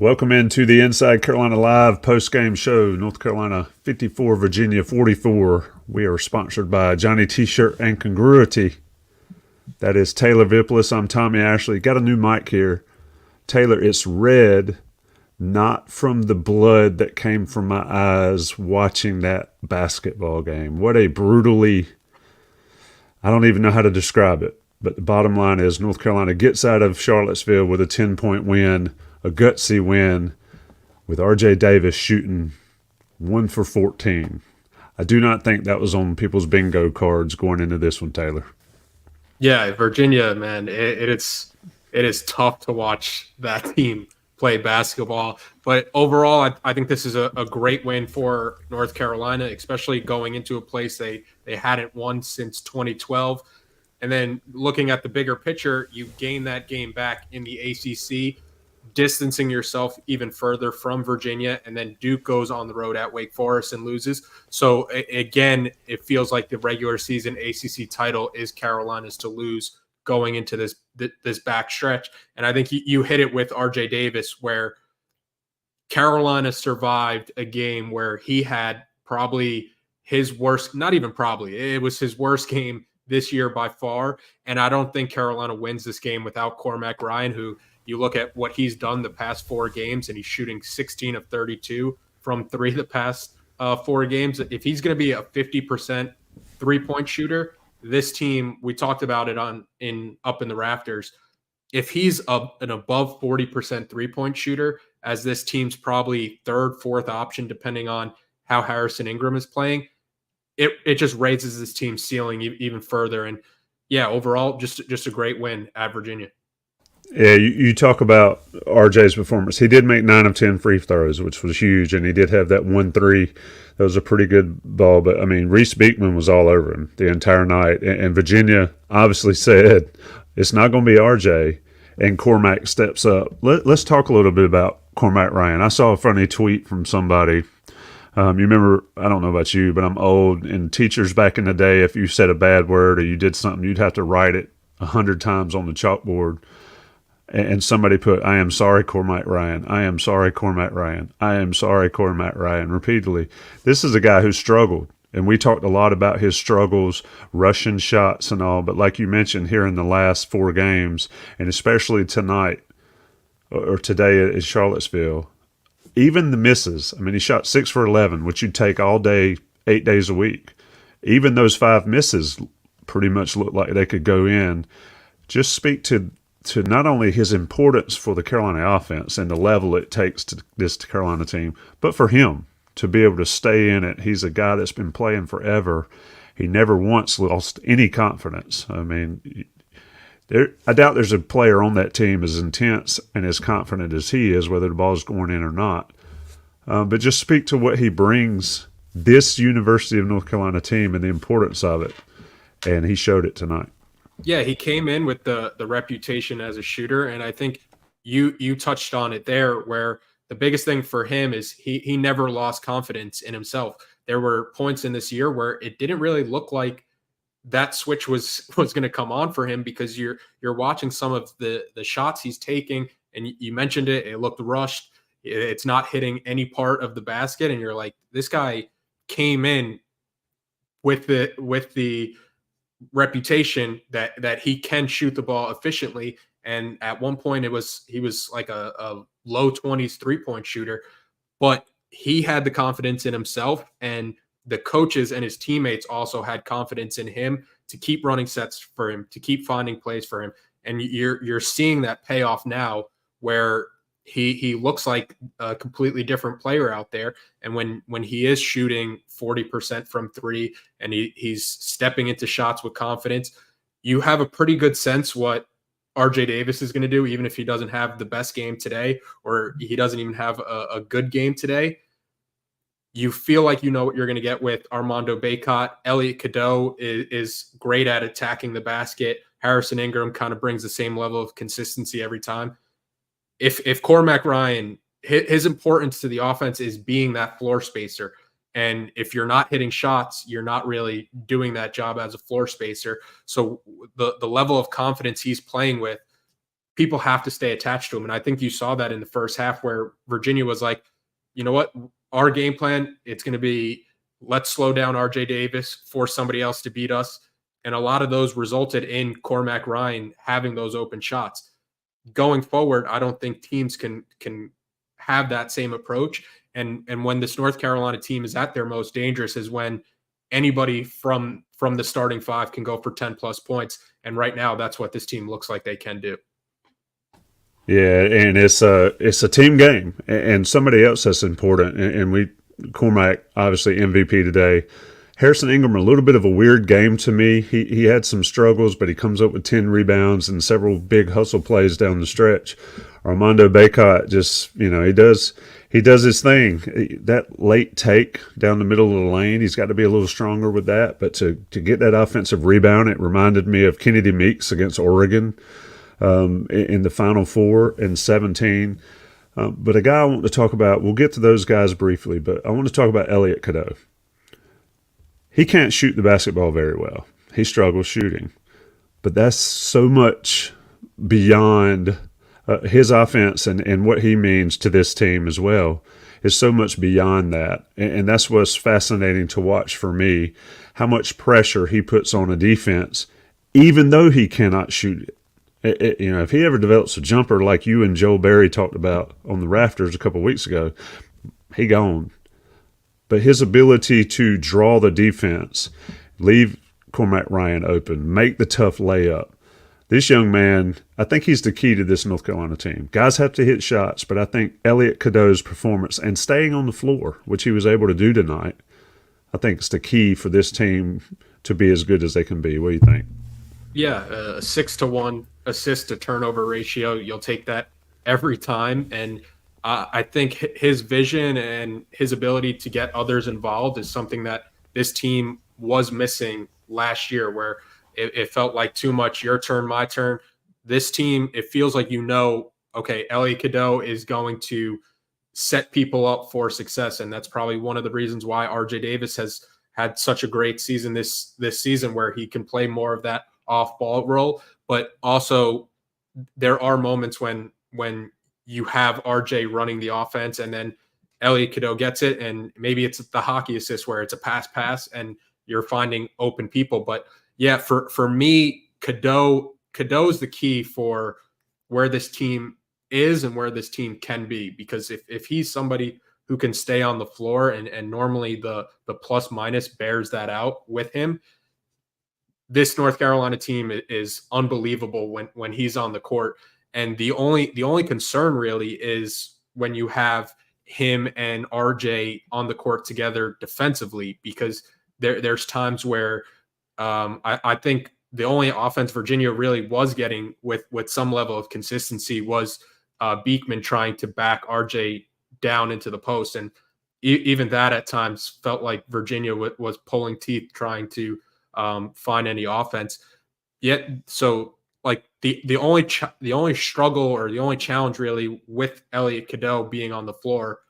Welcome into the Inside Carolina Live postgame show. North Carolina 54, Virginia 44. We are sponsored by Johnny T-Shirt and Congruity. That is Taylor Vippolis. I'm Tommy Ashley. Got a new mic here. Taylor, it's red, not from the blood that came from my eyes watching that basketball game. What a brutally, I don't even know how to describe it. But the bottom line is North Carolina gets out of Charlottesville with a 10-point win, a gutsy win, with R.J. Davis shooting 1 for 14. I do not think that was on people's bingo cards going into this one, Taylor. Yeah, Virginia, man, it is tough to watch that team play basketball. But overall, I think this is a great win for North Carolina, especially going into a place they hadn't won since 2012. And then looking at the bigger picture, you gain that game back in the ACC, distancing yourself even further from Virginia, and then Duke goes on the road at Wake Forest and loses. So again, it feels like the regular season ACC title is Carolina's to lose going into this back stretch. And I think you hit it with RJ Davis, where Carolina survived a game where he had probably his worst, not even probably, it was his worst game this year by far. And I don't think Carolina wins this game without Cormac Ryan, who you look at what he's done the past 4 games, and he's shooting 16 of 32 from 3 the past 4 games. If he's going to be a 50% three-point shooter, this team, we talked about it up in the rafters. If he's an above 40% three-point shooter, as this team's probably third, fourth option, depending on how Harrison Ingram is playing, it just raises this team's ceiling even further. And yeah, overall, just a great win at Virginia. Yeah, you talk about RJ's performance. He did make 9 of 10 free throws, which was huge, and he did have that 1-3. That was a pretty good ball. But, I mean, Reese Beekman was all over him the entire night. And Virginia obviously said, it's not going to be RJ, and Cormac steps up. Let's talk a little bit about Cormac Ryan. I saw a funny tweet from somebody. You remember, I don't know about you, but I'm old, and teachers back in the day, if you said a bad word or you did something, you'd have to write it 100 times on the chalkboard. And somebody put, I am sorry, Cormac Ryan. I am sorry, Cormac Ryan. I am sorry, Cormac Ryan, repeatedly. This is a guy who struggled, and we talked a lot about his struggles, rushing shots and all, but like you mentioned here in the last 4 games, and especially tonight or today at Charlottesville, even the misses. I mean, he shot 6 for 11, which you'd take all day, 8 days a week. Even those 5 misses pretty much look like they could go in. Just speak to not only his importance for the Carolina offense and the level it takes to this Carolina team, but for him to be able to stay in it. He's a guy that's been playing forever. He never once lost any confidence. I mean, I doubt there's a player on that team as intense and as confident as he is, whether the ball's going in or not. But just speak to what he brings this University of North Carolina team and the importance of it. And he showed it tonight. Yeah, he came in with the reputation as a shooter, and I think you touched on it there, where the biggest thing for him is he never lost confidence in himself. There were points in this year where it didn't really look like that switch was going to come on for him, because you're watching some of the shots he's taking, and you mentioned it looked rushed. It's not hitting any part of the basket, and you're like, this guy came in with the reputation that he can shoot the ball efficiently. And at one point he was like a low 20s 3-point shooter, but he had the confidence in himself, and the coaches and his teammates also had confidence in him to keep running sets for him, to keep finding plays for him. And you're seeing that payoff now, where he looks like a completely different player out there. And when he is shooting 40% from 3 and he's stepping into shots with confidence, you have a pretty good sense what RJ Davis is going to do, even if he doesn't have the best game today, or he doesn't even have a good game today. You feel like you know what you're going to get with Armando Bacot. Elliot Cadeau is great at attacking the basket. Harrison Ingram kind of brings the same level of consistency every time. If Cormac Ryan, his importance to the offense is being that floor spacer. And if you're not hitting shots, you're not really doing that job as a floor spacer. So the level of confidence he's playing with, people have to stay attached to him. And I think you saw that in the first half where Virginia was like, you know what, our game plan, it's going to be, let's slow down RJ Davis, force somebody else to beat us. And a lot of those resulted in Cormac Ryan having those open shots. Going forward, I don't think teams can have that same approach. And when this North Carolina team is at their most dangerous is when anybody from the starting five can go for 10 plus points. And right now, that's what this team looks like they can do. Yeah, and it's a team game, and somebody else that's important. And Cormac obviously MVP today. Harrison Ingram, a little bit of a weird game to me. He had some struggles, but he comes up with 10 rebounds and several big hustle plays down the stretch. Armando Bacot just, he does his thing. That late take down the middle of the lane, he's got to be a little stronger with that. But to get that offensive rebound, it reminded me of Kennedy Meeks against Oregon in the Final Four in 2017. But a guy I want to talk about, we'll get to those guys briefly, but I want to talk about Elliot Cadeau. He can't shoot the basketball very well. He struggles shooting. But that's so much beyond his offense and what he means to this team as well is so much beyond that. And that's what's fascinating to watch for me, how much pressure he puts on a defense, even though he cannot shoot it. If he ever develops a jumper like you and Joel Berry talked about on the rafters a couple of weeks ago, he gone. But his ability to draw the defense, leave Cormac Ryan open, make the tough layup. This young man, I think he's the key to this North Carolina team. Guys have to hit shots, but I think Elliot Cadeau's performance and staying on the floor, which he was able to do tonight, I think it's the key for this team to be as good as they can be. What do you think? Yeah, a 6-to-1 assist to turnover ratio. You'll take that every time. And I think his vision and his ability to get others involved is something that this team was missing last year, where it felt like too much your turn, my turn. This team, it feels like okay, Elliot Cadeau is going to set people up for success. And that's probably one of the reasons why RJ Davis has had such a great season this season, where he can play more of that off-ball role. But also there are moments when you have RJ running the offense and then Elliot Cadeau gets it, and maybe it's the hockey assist where it's a pass and you're finding open people. But yeah, for me, Cadeau is the key for where this team is and where this team can be, because if he's somebody who can stay on the floor and normally the plus minus bears that out with him, this North Carolina team is unbelievable when he's on the court. And the only concern really is when you have him and RJ on the court together defensively, because there's times where I think the only offense Virginia really was getting with some level of consistency was Beekman trying to back RJ down into the post. And even that at times felt like Virginia was pulling teeth trying to find any offense. Yet, so like the only struggle or the only challenge really with Elliot Cadeau being on the floor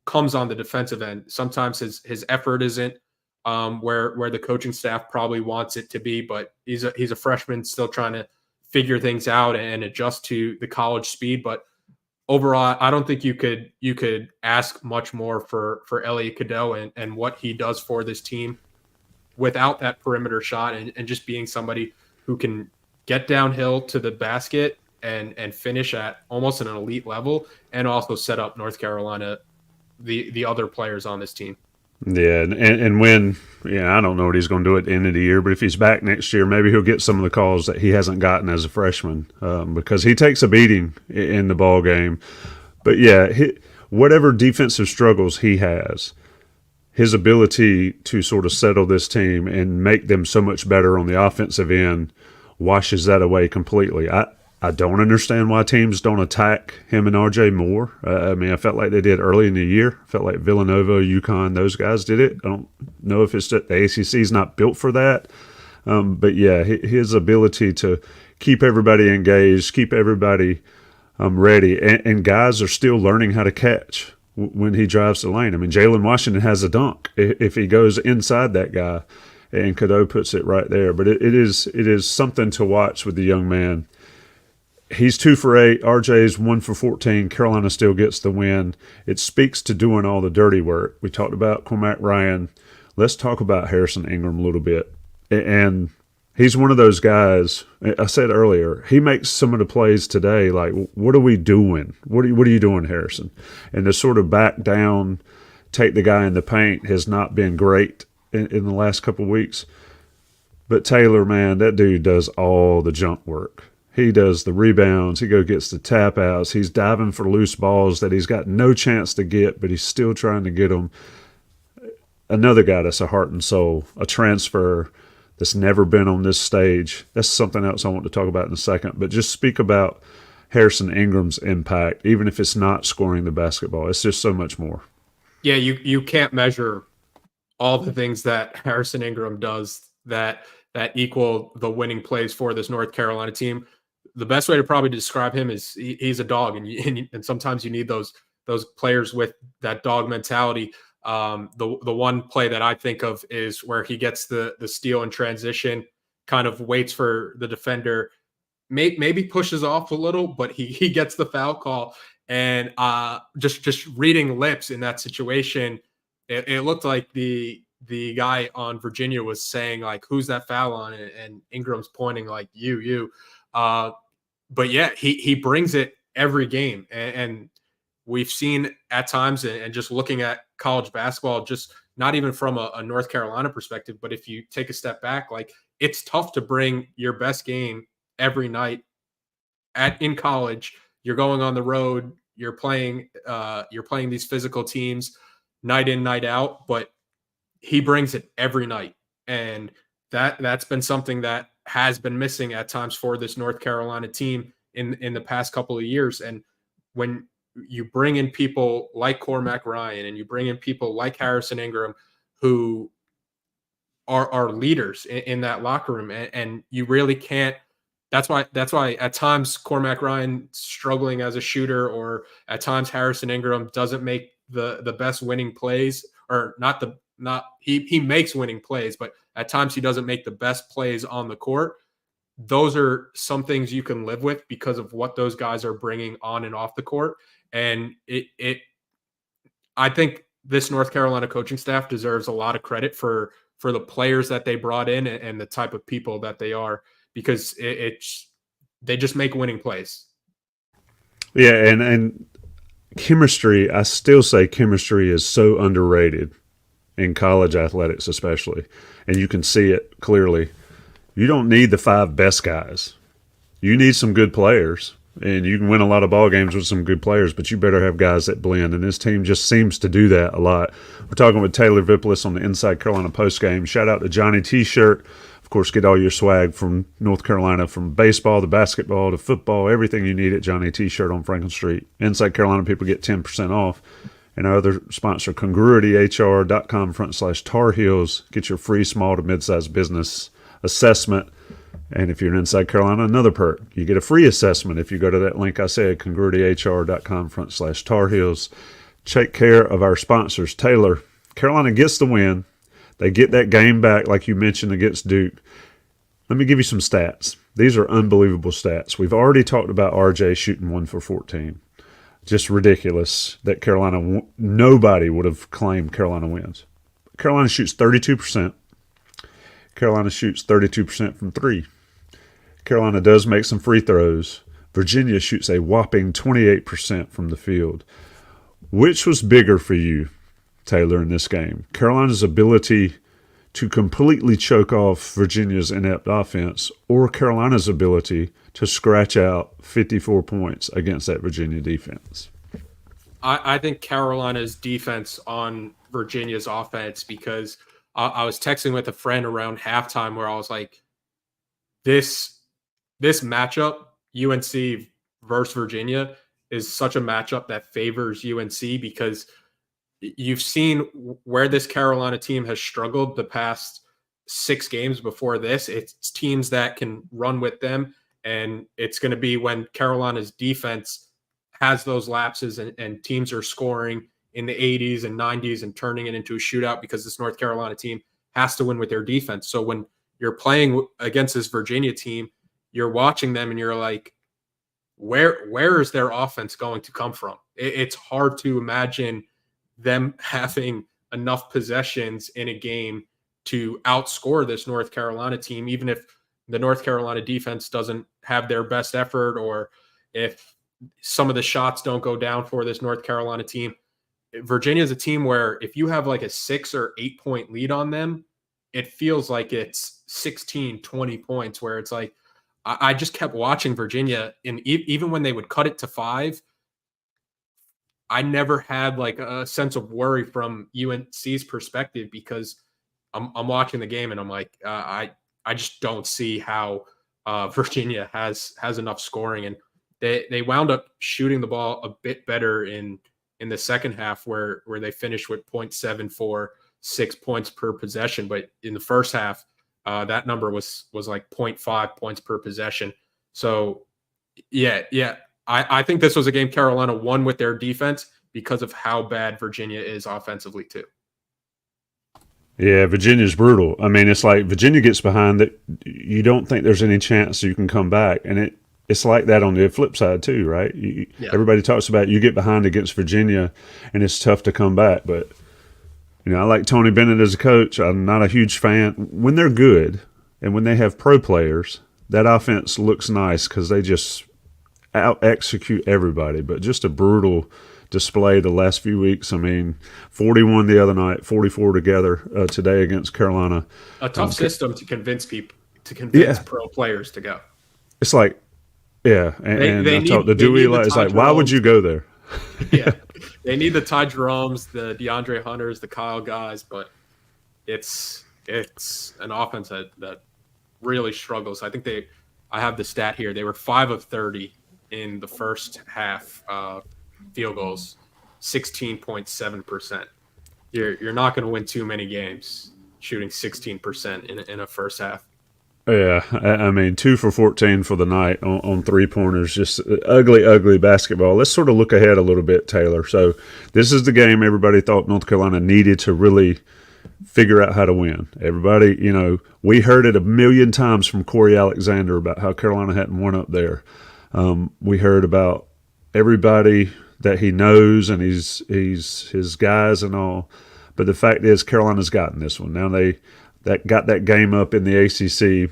comes on the defensive end. Sometimes his effort isn't where the coaching staff probably wants it to be, but he's a freshman still trying to figure things out and adjust to the college speed. But overall, I don't think you could ask much more for Elliot Cadeau and what he does for this team without that perimeter shot and just being somebody who can get downhill to the basket and finish at almost an elite level, and also set up North Carolina, the other players on this team. Yeah, and when, I don't know what he's going to do at the end of the year, but if he's back next year, maybe he'll get some of the calls that he hasn't gotten as a freshman, because he takes a beating in the ball game. But yeah, whatever defensive struggles he has, his ability to sort of settle this team and make them so much better on the offensive end washes that away completely. I don't understand why teams don't attack him and RJ more. I felt like they did early in the year. I felt like Villanova, UConn, those guys did it. I don't know if it's that the ACC is not built for that. But yeah, his ability to keep everybody engaged, keep everybody ready, and guys are still learning how to catch when he drives the lane. Jalen Washington has a dunk if he goes inside that guy, and Cadeau puts it right there. But it is something to watch with the young man. He's 2 for 8. RJ's 1 for 14. Carolina still gets the win. It speaks to doing all the dirty work. We talked about Cormac Ryan. Let's talk about Harrison Ingram a little bit. And he's one of those guys, I said earlier, he makes some of the plays today like, what are we doing? What are you doing, Harrison? And to sort of back down, take the guy in the paint has not been great in the last couple of weeks. But Taylor, man, that dude does all the jump work. He does the rebounds. He gets the tap outs. He's diving for loose balls that he's got no chance to get, but he's still trying to get them. Another guy that's a heart and soul, a transfer that's never been on this stage. That's something else I want to talk about in a second. But just speak about Harrison Ingram's impact, even if it's not scoring the basketball. It's just so much more. Yeah, you can't measure all the things that Harrison Ingram does that equal the winning plays for this North Carolina team. The best way to probably describe him is he's a dog, and sometimes you need those players with that dog mentality. The one play that I think of is where he gets the steal in transition, kind of waits for the defender, maybe pushes off a little, but he gets the foul call. And just reading lips in that situation, it looked like the guy on Virginia was saying like, "Who's that foul on?" And Ingram's pointing like, "You." But yeah, he brings it every game, and we've seen at times, and just looking at college basketball, just not even from a North Carolina perspective, but if you take a step back, like it's tough to bring your best game every night in college. You're going on the road, you're playing these physical teams night in, night out, but he brings it every night. And that's been something that has been missing at times for this North Carolina team in the past couple of years. And when you bring in people like Cormac Ryan and you bring in people like Harrison Ingram, who are leaders in that locker room, and you really can't. That's why at times Cormac Ryan struggling as a shooter, or at times Harrison Ingram doesn't make the best winning plays, or he makes winning plays, but at times he doesn't make the best plays on the court. Those are some things you can live with because of what those guys are bringing on and off the court. And I think this North Carolina coaching staff deserves a lot of credit for the players that they brought in and the type of people that they are, because they just make winning plays. Yeah, and chemistry, I still say chemistry is so underrated in college athletics especially, and you can see it clearly. You don't need the 5 best guys. You need some good players, and you can win a lot of ball games with some good players, but you better have guys that blend, and this team just seems to do that a lot. We're talking with Taylor Vippolis on the Inside Carolina Postgame. Shout out to Johnny T-Shirt. Of course, get all your swag from North Carolina, from baseball to basketball to football, everything you need at Johnny T-Shirt on Franklin Street. Inside Carolina people get 10% off. And our other sponsor, congruityhr.com/Tar Heels. Get your free small to mid-sized business assessment. And if you're in Inside Carolina, another perk. You get a free assessment if you go to that link I said, congruityhr.com/Tar Heels. Take care of our sponsors. Taylor, Carolina gets the win. They get that game back, like you mentioned, against Duke. Let me give you some stats. These are unbelievable stats. We've already talked about RJ shooting 1 for 14. Just ridiculous that nobody would have claimed Carolina wins. Carolina shoots 32%. Carolina shoots 32% from 3. Carolina does make some free throws. Virginia shoots a whopping 28% from the field. Which was bigger for you, Taylor, in this game? Carolina's ability to completely choke off Virginia's inept offense, or Carolina's ability to scratch out 54 points against that Virginia defense? I think Carolina's defense on Virginia's offense, because I was texting with a friend around halftime where I was like, this matchup, UNC versus Virginia, is such a matchup that favors UNC, because you've seen where this Carolina team has struggled the past 6 games before this. It's teams that can run with them, and it's going to be when Carolina's defense has those lapses and teams are scoring in the 80s and 90s and turning it into a shootout, because this North Carolina team has to win with their defense. So when you're playing against this Virginia team, you're watching them and you're like, where is their offense going to come from? It's hard to imagine them having enough possessions in a game to outscore this North Carolina team, even if the North Carolina defense doesn't have their best effort, or if some of the shots don't go down for this North Carolina team. Virginia is a team where if you have like a 6 or 8 point lead on them, it feels like it's 16, 20 points, where it's like, I just kept watching Virginia, and even when they would cut it to 5, I never had like a sense of worry from UNC's perspective, because I'm watching the game and I'm like, I just don't see how Virginia has enough scoring, and they wound up shooting the ball a bit better in the second half, where they finished with 0.746 points per possession, but in the first half, that number was like 0.5 points per possession. So yeah, I think this was a game Carolina won with their defense because of how bad Virginia is offensively too. Yeah, Virginia's brutal. I mean, it's like Virginia gets behind that, you don't think there's any chance you can come back, and it's like that on the flip side too, right? Everybody talks about you get behind against Virginia, and it's tough to come back, but I like Tony Bennett as a coach. I'm not a huge fan. When they're good and when they have pro players, that offense looks nice because they just out-execute everybody. But just a brutal display the last few weeks. I mean, 41 the other night, 44 together today against Carolina. A tough system to convince people, to convince pro players to go. It's like, yeah. And I talked to Dewey, it's like, why would you go there? Yeah. They need the Ty Jeromes, the DeAndre Hunters, the Kyle guys, but it's an offense that really struggles. I think I have the stat here. They were 5 of 30 in the first half field goals, 16.7%. You're not going to win too many games shooting 16% in a first half. Yeah, I mean, 2 for 14 for the night on three-pointers, just ugly basketball. Let's sort of look ahead a little bit, Taylor. So this is the game everybody thought North Carolina needed to really figure out how to win. Everybody, we heard it a million times from Corey Alexander about how Carolina hadn't won up there. We heard about everybody that he knows and he's his guys and all. But the fact is Carolina's gotten this one. Now that got that game up in the ACC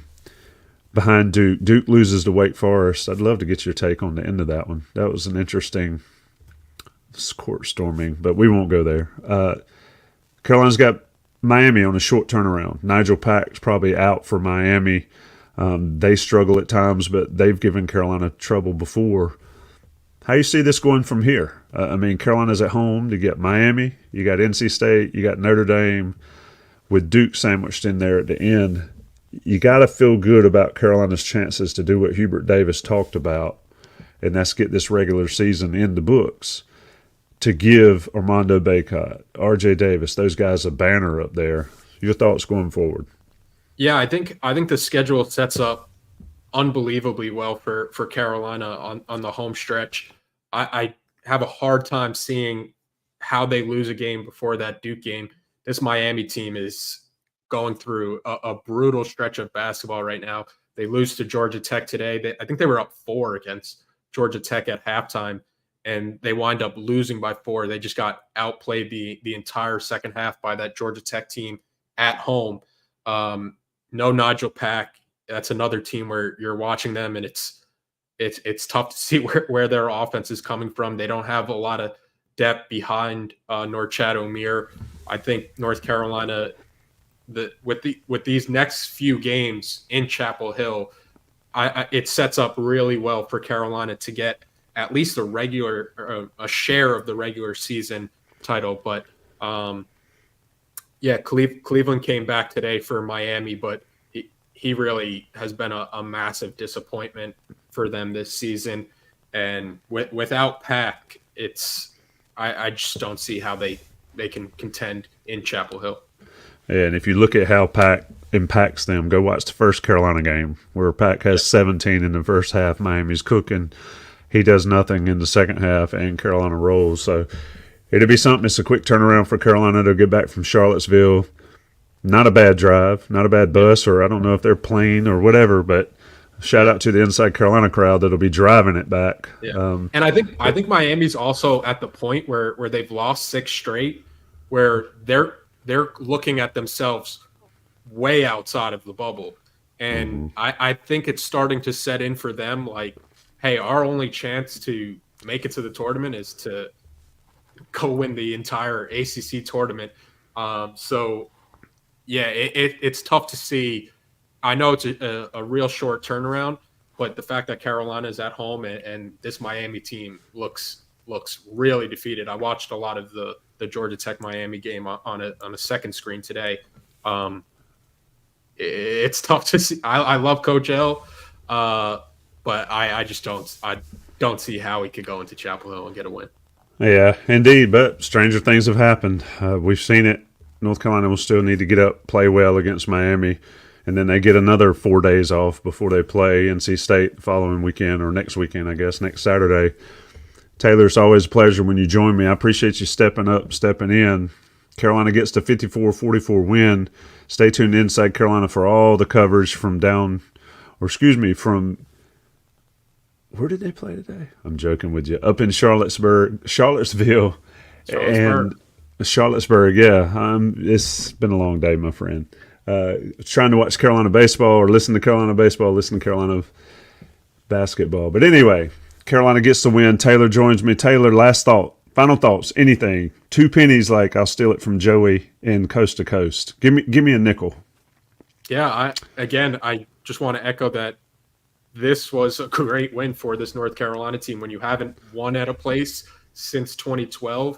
behind Duke. Duke loses to Wake Forest. I'd love to get your take on the end of that one. That was an interesting court storming, but we won't go there. Carolina's got Miami on a short turnaround. Nigel Pack's probably out for Miami. They struggle at times, but they've given Carolina trouble before. How you see this going from here? I mean, Carolina's at home. You get Miami, you got NC State, you got Notre Dame, with Duke sandwiched in there at the end. You got to feel good about Carolina's chances to do what Hubert Davis talked about, and that's get this regular season in the books, to give Armando Bacot, R.J. Davis, those guys a banner up there. Your thoughts going forward? Yeah, I think the schedule sets up unbelievably well for Carolina on the home stretch. I have a hard time seeing how they lose a game before that Duke game. This Miami team is going through a brutal stretch of basketball right now. They lose to Georgia Tech today. I think they were up 4 against Georgia Tech at halftime, and they wind up losing by 4. They just got outplayed the entire second half by that Georgia Tech team at home. No Nigel Pack. That's another team where you're watching them, and it's tough to see where their offense is coming from. They don't have a lot of depth behind Norchad Omier. I think North Carolina, with these next few games in Chapel Hill, it sets up really well for Carolina to get at least a share of the regular season title. But Cleveland came back today for Miami, but he really has been a massive disappointment for them this season. And without Pack, I just don't see how they can contend in Chapel Hill. And if you look at how Pack impacts them, go watch the first Carolina game where Pack has 17 in the first half. Miami's cooking. He does nothing in the second half, and Carolina rolls. So it'll be something. It's a quick turnaround for Carolina to get back from Charlottesville. Not a bad drive, not a bad bus, or I don't know if they're plane or whatever, but Shout out to the Inside Carolina crowd that'll be driving it back. Yeah. And I think Miami's also at the point where they've lost 6 straight, where they're looking at themselves way outside of the bubble. And I think it's starting to set in for them like, hey, our only chance to make it to the tournament is to go win the entire ACC tournament. So, yeah, it's tough to see. I know it's a real short turnaround, but the fact that Carolina is at home and this Miami team looks really defeated. I watched a lot of the Georgia Tech Miami game on a second screen today. It's tough to see. I love Coach L, but I just don't see how he could go into Chapel Hill and get a win. Yeah, indeed. But stranger things have happened. We've seen it. North Carolina will still need to get up, play well against Miami, and then they get another 4 days off before they play NC State the following weekend, or next weekend, I guess, next Saturday. Taylor, it's always a pleasure when you join me. I appreciate you stepping up, stepping in. Carolina gets the 54-44 win. Stay tuned to Inside Carolina for all the coverage from where did they play today? I'm joking with you. Up in Charlottesville. And Charlottesburg, yeah. It's been a long day, my friend. Trying to watch Carolina baseball or listen to Carolina baseball, listen to Carolina basketball. But anyway, Carolina gets the win. Taylor joins me. Taylor, final thoughts, anything. 2 pennies, like I'll steal it from Joey in Coast to Coast. Give me a nickel. Yeah, I just want to echo that this was a great win for this North Carolina team. When you haven't won at a place since 2012,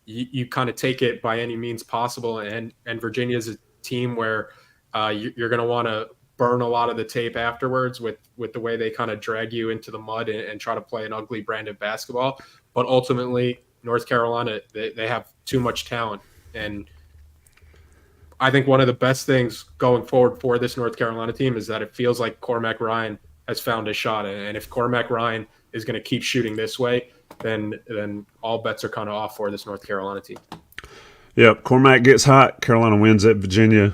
you kind of take it by any means possible. And Virginia is a team where you're going to want to burn a lot of the tape afterwards with the way they kind of drag you into the mud and try to play an ugly brand of basketball. But ultimately, North Carolina, they have too much talent. And I think one of the best things going forward for this North Carolina team is that it feels like Cormac Ryan has found a shot. And if Cormac Ryan is going to keep shooting this way, then all bets are kind of off for this North Carolina team. Yep, Cormac gets hot. Carolina wins at Virginia.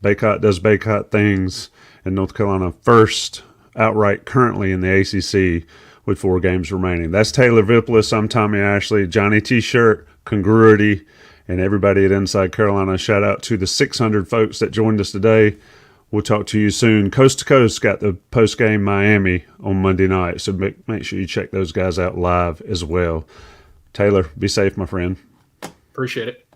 Baycott does Baycott things. And North Carolina first outright currently in the ACC with 4 games remaining. That's Taylor Vippolis. I'm Tommy Ashley. Johnny T-shirt, congruity, and everybody at Inside Carolina. Shout out to the 600 folks that joined us today. We'll talk to you soon. Coast to Coast got the Postgame Miami on Monday night, so make sure you check those guys out live as well. Taylor, be safe, my friend. Appreciate it.